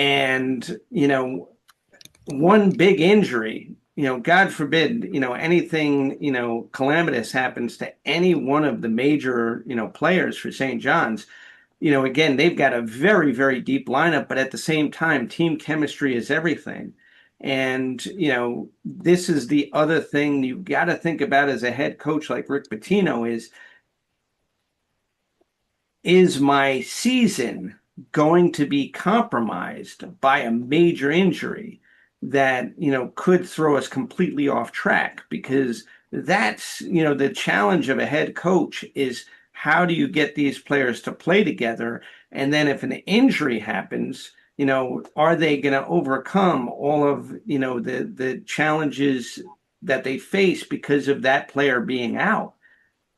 And, one big injury, God forbid, anything, calamitous happens to any one of the major, players for St. John's, again, they've got a very, very deep lineup, but at the same time, team chemistry is everything. And, this is the other thing you've got to think about as a head coach like Rick Pitino is my season going to be compromised by a major injury that, could throw us completely off track? Because that's, the challenge of a head coach is how do you get these players to play together? And then if an injury happens, are they going to overcome all of, the challenges that they face because of that player being out?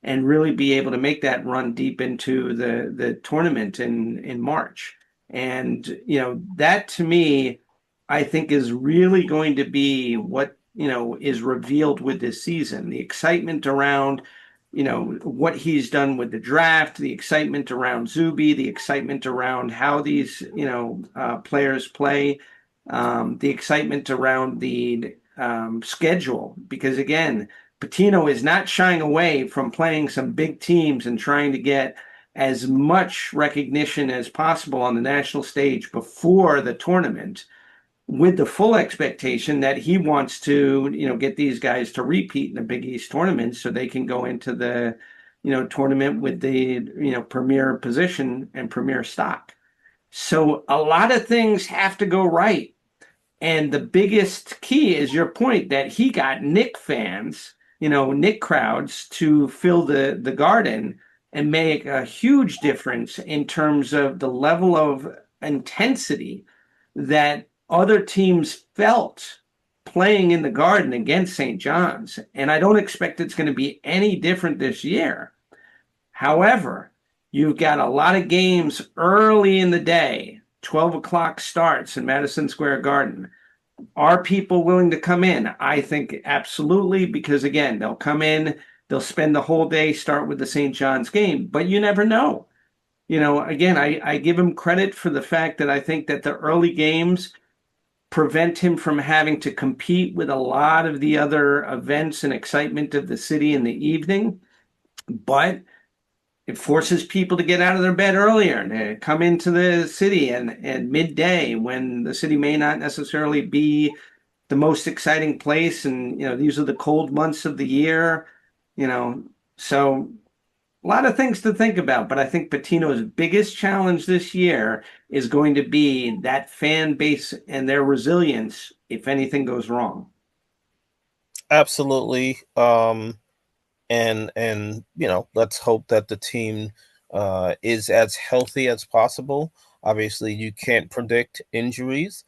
And really be able to make that run deep into the tournament in March. And that to me, I think is really going to be what is revealed with this season. The excitement around what he's done with the draft, the excitement around Zuby, the excitement around how these players play, the excitement around the schedule. Because again, Patino is not shying away from playing some big teams and trying to get as much recognition as possible on the national stage before the tournament, with the full expectation that he wants to, get these guys to repeat in the Big East tournament so they can go into the, tournament with the, premier position and premier stock. So a lot of things have to go right. And the biggest key is your point that he got Nick fans, Nick crowds to fill the garden and make a huge difference in terms of the level of intensity that other teams felt playing in the garden against St. John's. And I don't expect it's going to be any different this year. However, you've got a lot of games early in the day, 12 o'clock starts in Madison Square Garden. Are people willing to come in? I think absolutely, because again, they'll come in, they'll spend the whole day, start with the St. John's game, but you never know. Again, I give him credit for the fact that I think that the early games prevent him from having to compete with a lot of the other events and excitement of the city in the evening. But it forces people to get out of their bed earlier and to come into the city and midday when the city may not necessarily be the most exciting place. And, these are the cold months of the year, you know, so a lot of things to think about. But I think Patino's biggest challenge this year is going to be that fan base and their resilience if anything goes wrong. Absolutely. And let's hope that the team is as healthy as possible. Obviously, you can't predict injuries,